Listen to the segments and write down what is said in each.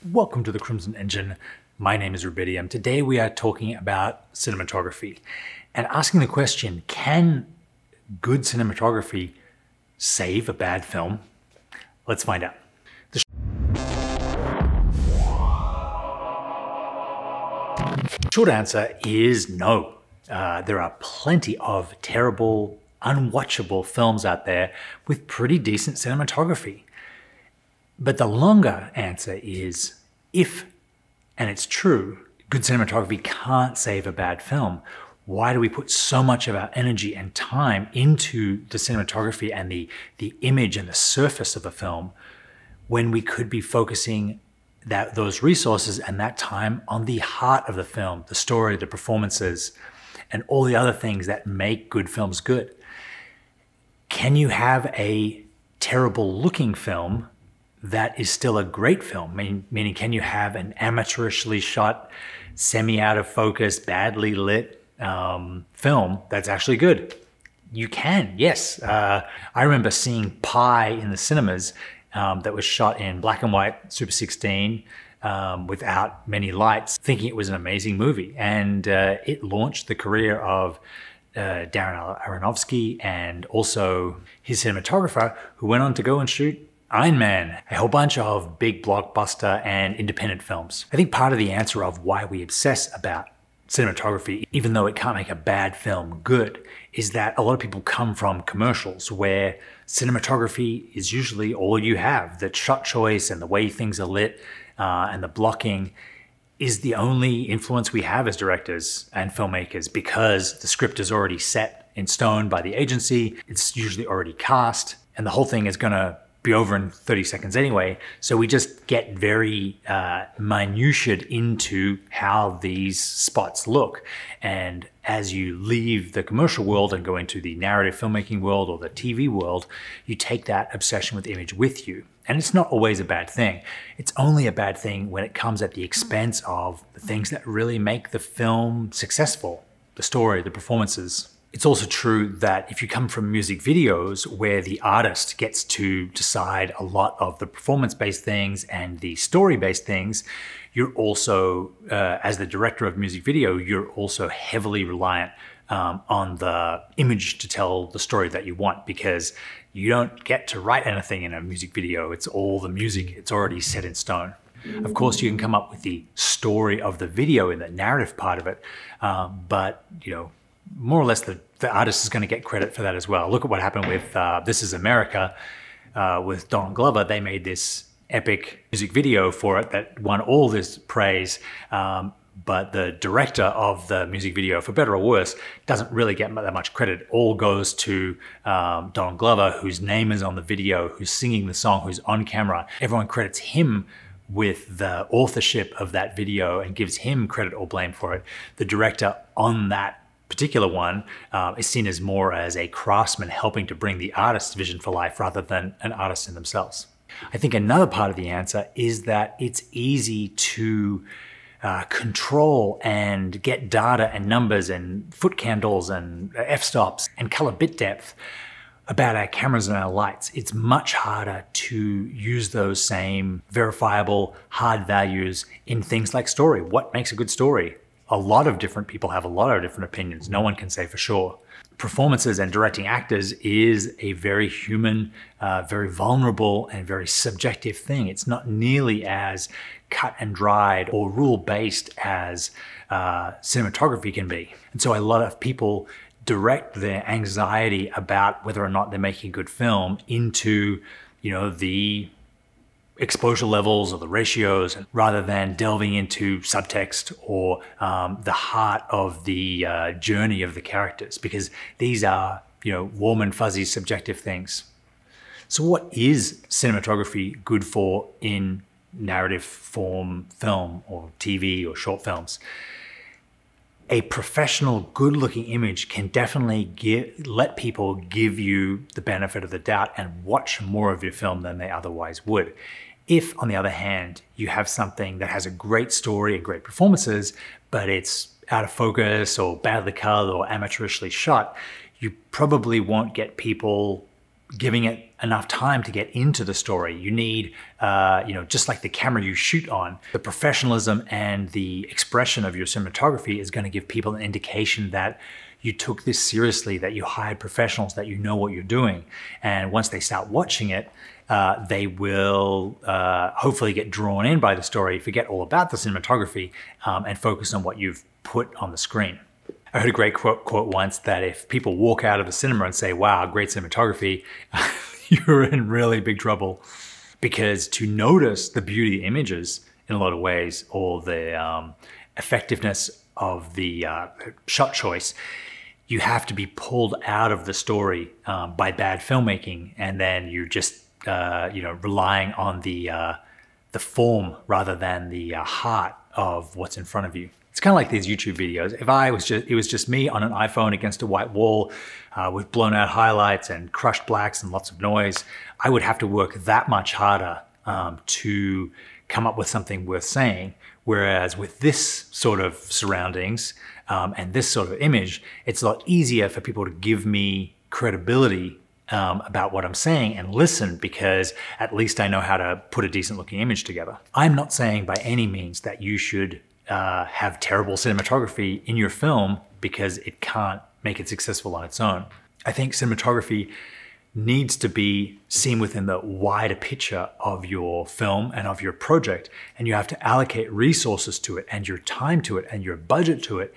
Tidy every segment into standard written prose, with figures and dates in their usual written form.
Welcome to the Crimson Engine. My name is 𝙎𝙖𝙄𝙇. Today we are talking about cinematography and asking the question, can good cinematography save a bad film? Let's find out. The short answer is no. There are plenty of terrible, unwatchable films out there with pretty decent cinematography. But the longer answer is, if, and it's true, good cinematography can't save a bad film, why do we put so much of our energy and time into the cinematography and the image and the surface of a film when we could be focusing those resources and that time on the heart of the film, the story, the performances, and all the other things that make good films good? Can you have a terrible looking film that is still a great film? Meaning, can you have an amateurishly shot, semi-out of focus, badly lit film that's actually good? You can, yes. I remember seeing 𝙁in the cinemas that was shot in black and white, Super 16, without many lights, thinking it was an amazing movie. And it launched the career of Darren Aronofsky and also his cinematographer, who went on to go and shoot Iron Man, a whole bunch of big blockbuster and independent films. I think part of the answer of why we obsess about cinematography, even though it can't make a bad film good, is that a lot of people come from commercials where cinematography is usually all you have. The shot choice and the way things are lit and the blocking is the only influence we have as directors and filmmakers, because the script is already set in stone by the agency. It's usually already cast, and the whole thing is gonna be over in 30 seconds anyway. So we just get very minutiaed into how these spots look. And as you leave the commercial world and go into the narrative filmmaking world or the TV world, you take that obsession with image with you. And it's not always a bad thing. It's only a bad thing when it comes at the expense of the things that really make the film successful: the story, the performances. It's also true that if you come from music videos where the artist gets to decide a lot of the performance-based things and the story-based things, you're also, as the director of music video, you're also heavily reliant on the image to tell the story that you want, because you don't get to write anything in a music video. It's all the music. It's already set in stone. Of course, you can come up with the story of the video in the narrative part of it, but more or less the artist is going to get credit for that as well. Look at what happened with This Is America with Donald Glover. They made this epic music video for it that won all this praise, but the director of the music video, for better or worse, doesn't really get that much credit. It all goes to Donald Glover, whose name is on the video, who's singing the song, who's on camera. Everyone credits him with the authorship of that video and gives him credit or blame for it. The director on that particular one is seen as more as a craftsman helping to bring the artist's vision for life rather than an artist in themselves. I think another part of the answer is that it's easy to control and get data and numbers and foot candles and f-stops and color bit depth about our cameras and our lights. It's much harder to use those same verifiable hard values in things like story. What makes a good story? A lot of different people have a lot of different opinions. No one can say for sure. Performances and directing actors is a very human, very vulnerable, and very subjective thing. It's not nearly as cut and dried or rule-based as cinematography can be. And so a lot of people direct their anxiety about whether or not they're making a good film into, the exposure levels or the ratios, rather than delving into subtext or the heart of the journey of the characters, because these are, warm and fuzzy subjective things. So what is cinematography good for in narrative form film or TV or short films? A professional, good-looking image can definitely let people give you the benefit of the doubt and watch more of your film than they otherwise would. If, on the other hand, you have something that has a great story and great performances, but it's out of focus or badly colored or amateurishly shot, you probably won't get people giving it enough time to get into the story. You need, just like the camera you shoot on, the professionalism and the expression of your cinematography is going to give people an indication that you took this seriously, that you hired professionals, that you know what you're doing. And once they start watching it, they will hopefully get drawn in by the story, forget all about the cinematography, and focus on what you've put on the screen. I heard a great quote once that if people walk out of the cinema and say, wow, great cinematography, you're in really big trouble. Because to notice the beauty of the images in a lot of ways, or the effectiveness of the shot choice, you have to be pulled out of the story by bad filmmaking, and then you're just relying on the form rather than the heart of what's in front of you. It's kind of like these YouTube videos. If it was just me on an iPhone against a white wall with blown out highlights and crushed blacks and lots of noise, I would have to work that much harder to come up with something worth saying. Whereas with this sort of surroundings and this sort of image, it's a lot easier for people to give me credibility about what I'm saying and listen, because at least I know how to put a decent looking image together. I'm not saying by any means that you should have terrible cinematography in your film because it can't make it successful on its own. I think cinematography needs to be seen within the wider picture of your film and of your project, and you have to allocate resources to it and your time to it and your budget to it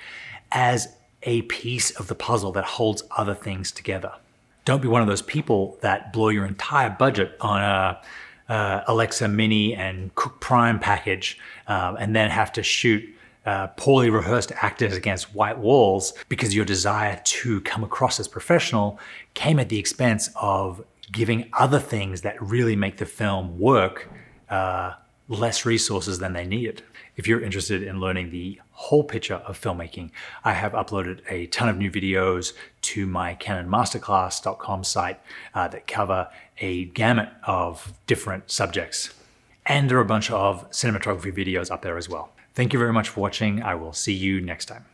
as a piece of the puzzle that holds other things together. Don't be one of those people that blow your entire budget on a Alexa Mini and Cook Prime package and then have to shoot poorly rehearsed actors against white walls because your desire to come across as professional came at the expense of giving other things that really make the film work less resources than they needed. If you're interested in learning the whole picture of filmmaking, I have uploaded a ton of new videos to my CanonMasterclass.com site that cover a gamut of different subjects. And there are a bunch of cinematography videos up there as well. Thank you very much for watching. I will see you next time.